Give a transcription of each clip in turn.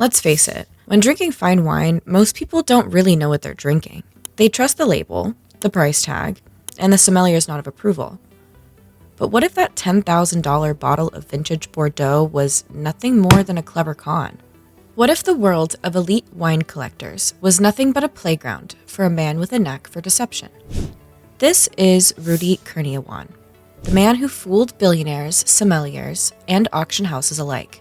Let's face it, when drinking fine wine, most people don't really know what they're drinking. They trust the label, the price tag, and the sommelier's nod of approval. But what if that $10,000 bottle of vintage Bordeaux was nothing more than a clever con? What if the world of elite wine collectors was nothing but a playground for a man with a knack for deception? This is Rudy Kurniawan, the man who fooled billionaires, sommeliers, and auction houses alike.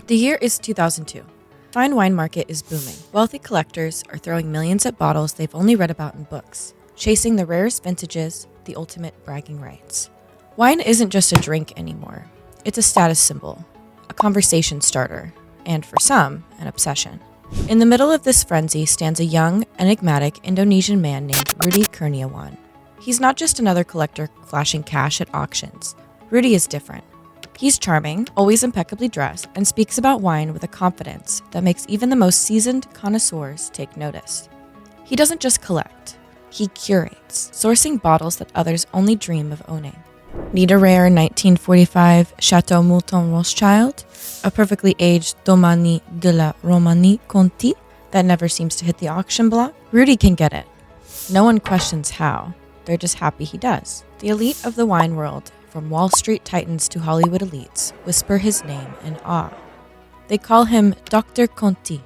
The year is 2002. Fine wine market is booming. Wealthy collectors are throwing millions at bottles they've only read about in books, chasing the rarest vintages, the ultimate bragging rights. Wine isn't just a drink anymore. It's a status symbol, a conversation starter, and for some, an obsession. In the middle of this frenzy stands a young, enigmatic Indonesian man named Rudy Kurniawan. He's not just another collector flashing cash at auctions. Rudy is different. He's charming, always impeccably dressed, and speaks about wine with a confidence that makes even the most seasoned connoisseurs take notice. He doesn't just collect, he curates, sourcing bottles that others only dream of owning. Need a rare 1945 Chateau Mouton Rothschild? A perfectly aged Domani della Romani Conti that never seems to hit the auction block? Rudy can get it. No one questions how. They're just happy he does. The elite of the wine world, from Wall Street titans to Hollywood elites, whisper his name in awe. They call him Dr. Conti,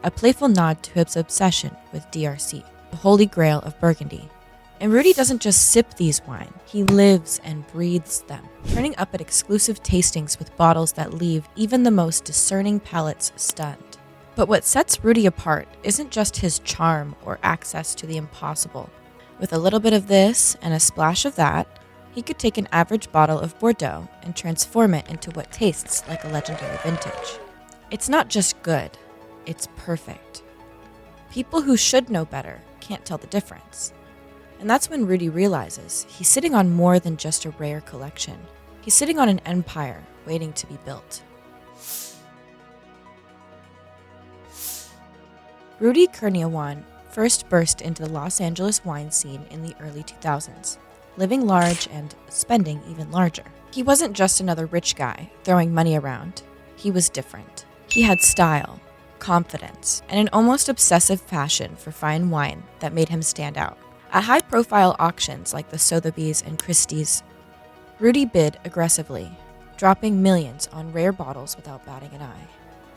a playful nod to his obsession with DRC, the holy grail of Burgundy. And Rudy doesn't just sip these wine, he lives and breathes them, turning up at exclusive tastings with bottles that leave even the most discerning palates stunned. But what sets Rudy apart isn't just his charm or access to the impossible. With a little bit of this and a splash of that, he could take an average bottle of Bordeaux and transform it into what tastes like a legendary vintage. It's not just good, it's perfect. People who should know better can't tell the difference. And that's when Rudy realizes he's sitting on more than just a rare collection. He's sitting on an empire waiting to be built. Rudy Kurniawan first burst into the Los Angeles wine scene in the early 2000s, living large and spending even larger. He wasn't just another rich guy throwing money around. He was different. He had style, confidence, and an almost obsessive passion for fine wine that made him stand out. At high-profile auctions like the Sotheby's and Christie's, Rudy bid aggressively, dropping millions on rare bottles without batting an eye.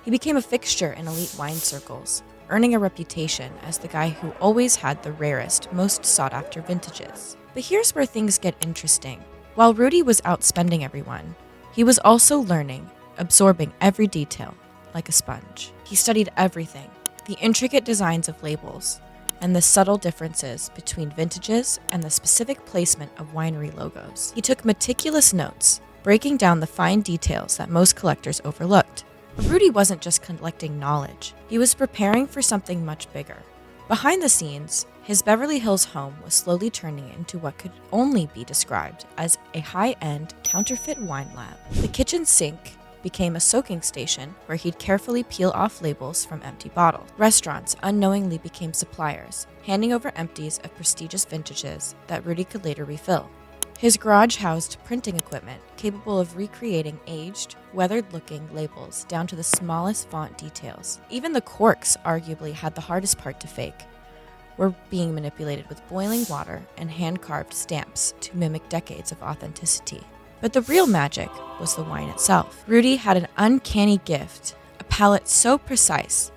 He became a fixture in elite wine circles, earning a reputation as the guy who always had the rarest, most sought-after vintages. But here's where things get interesting. While Rudy was outspending everyone, he was also learning, absorbing every detail like a sponge. He studied everything, the intricate designs of labels, and the subtle differences between vintages and the specific placement of winery logos. He took meticulous notes, breaking down the fine details that most collectors overlooked. But Rudy wasn't just collecting knowledge, he was preparing for something much bigger. Behind the scenes, his Beverly Hills home was slowly turning into what could only be described as a high-end counterfeit wine lab. The kitchen sink became a soaking station where he'd carefully peel off labels from empty bottles. Restaurants unknowingly became suppliers, handing over empties of prestigious vintages that Rudy could later refill. His garage housed printing equipment capable of recreating aged, weathered-looking labels down to the smallest font details. Even the corks arguably had the hardest part to fake, were being manipulated with boiling water and hand-carved stamps to mimic decades of authenticity. But the real magic was the wine itself. Rudy had an uncanny gift, a palate so precise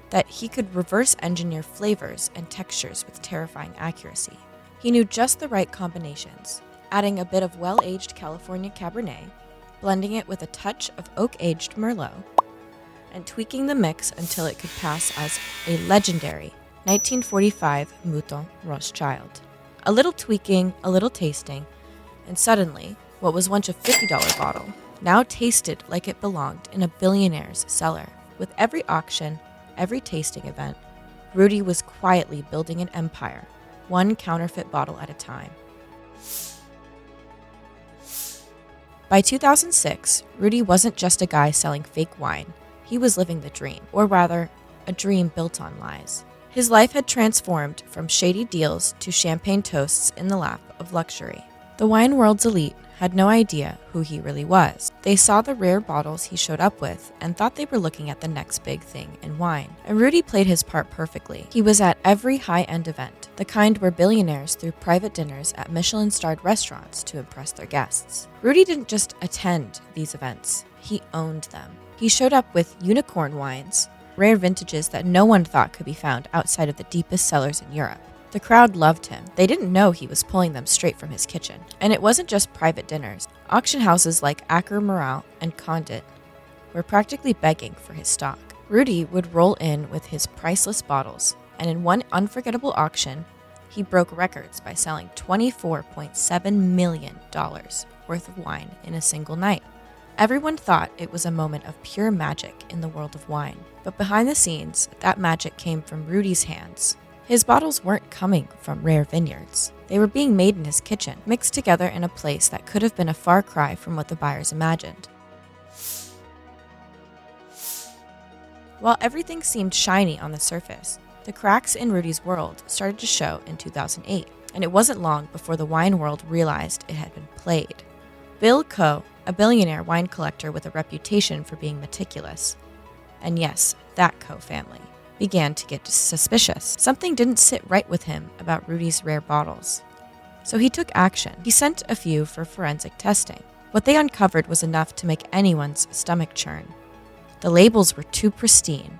that he could reverse engineer flavors and textures with terrifying accuracy. He knew just the right combinations, adding a bit of well-aged California Cabernet, blending it with a touch of oak-aged Merlot, and tweaking the mix until it could pass as a legendary 1945 Mouton Rothschild. A little tweaking, a little tasting, and suddenly, what was once a $50 bottle now tasted like it belonged in a billionaire's cellar. With every auction, every tasting event, Rudy was quietly building an empire, one counterfeit bottle at a time. By 2006, Rudy wasn't just a guy selling fake wine. He was living the dream, or rather, a dream built on lies. His life had transformed from shady deals to champagne toasts in the lap of luxury. The wine world's elite had no idea who he really was. They saw the rare bottles he showed up with and thought they were looking at the next big thing in wine. And Rudy played his part perfectly. He was at every high-end event, the kind where billionaires threw private dinners at Michelin-starred restaurants to impress their guests. Rudy didn't just attend these events, he owned them. He showed up with unicorn wines, rare vintages that no one thought could be found outside of the deepest cellars in Europe. The crowd loved him. They didn't know he was pulling them straight from his kitchen. And it wasn't just private dinners. Auction houses like Acker Moral and Condit were practically begging for his stock. Rudy would roll in with his priceless bottles, and in one unforgettable auction, he broke records by selling $24.7 million worth of wine in a single night. Everyone thought it was a moment of pure magic in the world of wine. But behind the scenes, that magic came from Rudy's hands. His bottles weren't coming from rare vineyards. They were being made in his kitchen, mixed together in a place that could have been a far cry from what the buyers imagined. While everything seemed shiny on the surface, the cracks in Rudy's world started to show in 2008, and it wasn't long before the wine world realized it had been played. Bill Coe, a billionaire wine collector with a reputation for being meticulous, and yes, that Coe family, began to get suspicious. Something didn't sit right with him about Rudy's rare bottles. So he took action. He sent a few for forensic testing. What they uncovered was enough to make anyone's stomach churn. The labels were too pristine.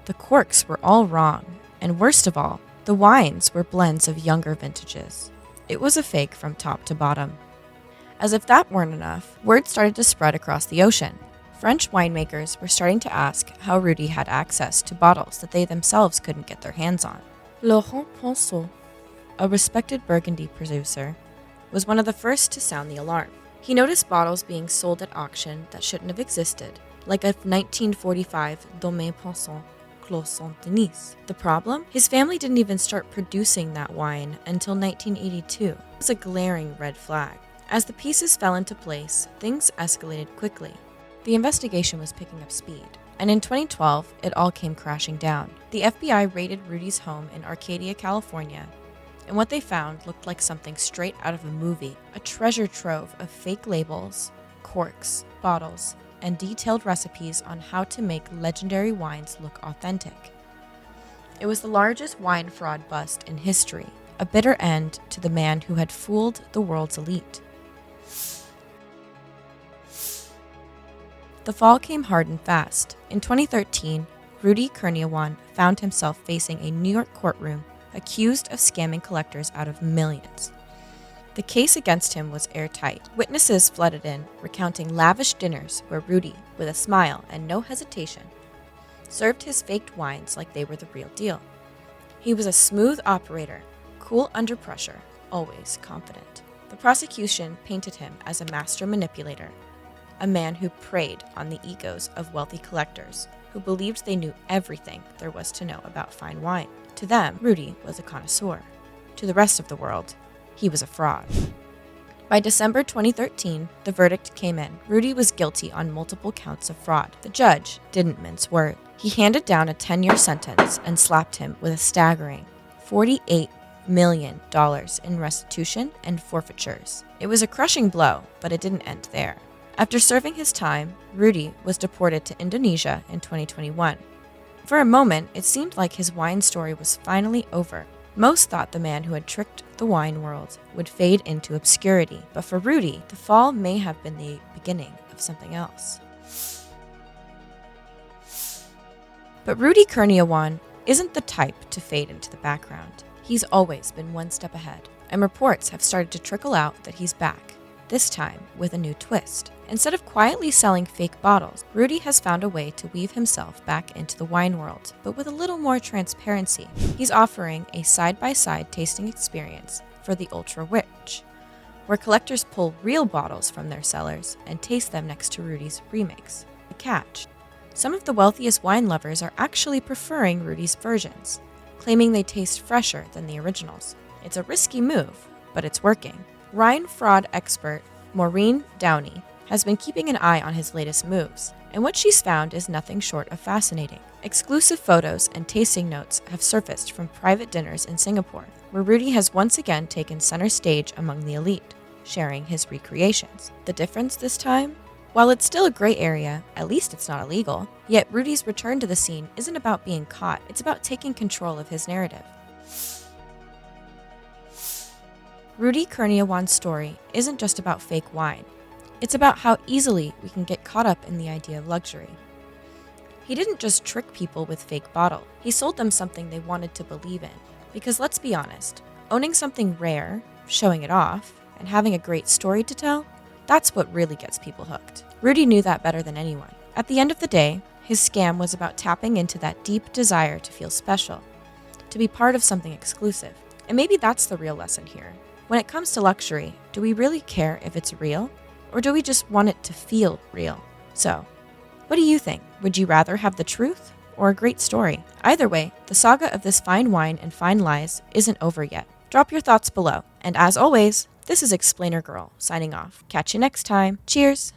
The corks were all wrong. And worst of all, the wines were blends of younger vintages. It was a fake from top to bottom. As if that weren't enough, word started to spread across the ocean. French winemakers were starting to ask how Rudy had access to bottles that they themselves couldn't get their hands on. Laurent Ponceau, a respected Burgundy producer, was one of the first to sound the alarm. He noticed bottles being sold at auction that shouldn't have existed, like a 1945 Domaine Ponceau Clos Saint-Denis. The problem? His family didn't even start producing that wine until 1982. It was a glaring red flag. As the pieces fell into place, things escalated quickly. The investigation was picking up speed, and in 2012, it all came crashing down. The FBI raided Rudy's home in Arcadia, California, and what they found looked like something straight out of a movie, a treasure trove of fake labels, corks, bottles, and detailed recipes on how to make legendary wines look authentic. It was the largest wine fraud bust in history, a bitter end to the man who had fooled the world's elite. The fall came hard and fast. In 2013, Rudy Kurniawan found himself facing a New York courtroom accused of scamming collectors out of millions. The case against him was airtight. Witnesses flooded in, recounting lavish dinners where Rudy, with a smile and no hesitation, served his faked wines like they were the real deal. He was a smooth operator, cool under pressure, always confident. The prosecution painted him as a master manipulator, a man who preyed on the egos of wealthy collectors who believed they knew everything there was to know about fine wine. To them, Rudy was a connoisseur. To the rest of the world, he was a fraud. By December 2013, the verdict came in. Rudy was guilty on multiple counts of fraud. The judge didn't mince words. He handed down a 10-year sentence and slapped him with a staggering $48 million in restitution and forfeitures. It was a crushing blow, but it didn't end there. After serving his time, Rudy was deported to Indonesia in 2021. For a moment, it seemed like his wine story was finally over. Most thought the man who had tricked the wine world would fade into obscurity, but for Rudy, the fall may have been the beginning of something else. But Rudy Kurniawan isn't the type to fade into the background. He's always been one step ahead, and reports have started to trickle out that he's back, this time with a new twist. Instead of quietly selling fake bottles, Rudy has found a way to weave himself back into the wine world, but with a little more transparency. He's offering a side-by-side tasting experience for the ultra-rich, where collectors pull real bottles from their cellars and taste them next to Rudy's remix. The catch: some of the wealthiest wine lovers are actually preferring Rudy's versions, claiming they taste fresher than the originals. It's a risky move, but it's working. Wine fraud expert Maureen Downey has been keeping an eye on his latest moves, and what she's found is nothing short of fascinating. Exclusive photos and tasting notes have surfaced from private dinners in Singapore, where Rudy has once again taken center stage among the elite, sharing his recreations. The difference this time? While it's still a gray area, at least it's not illegal. Yet Rudy's return to the scene isn't about being caught, it's about taking control of his narrative. Rudy Kurniawan's story isn't just about fake wine. It's about how easily we can get caught up in the idea of luxury. He didn't just trick people with fake bottle. He sold them something they wanted to believe in. Because let's be honest, owning something rare, showing it off, and having a great story to tell, that's what really gets people hooked. Rudy knew that better than anyone. At the end of the day, his scam was about tapping into that deep desire to feel special, to be part of something exclusive. And maybe that's the real lesson here. When it comes to luxury, do we really care if it's real? Or do we just want it to feel real? So, what do you think? Would you rather have the truth or a great story? Either way, the saga of this fine wine and fine lies isn't over yet. Drop your thoughts below. And as always, this is Explainer Girl, signing off. Catch you next time. Cheers!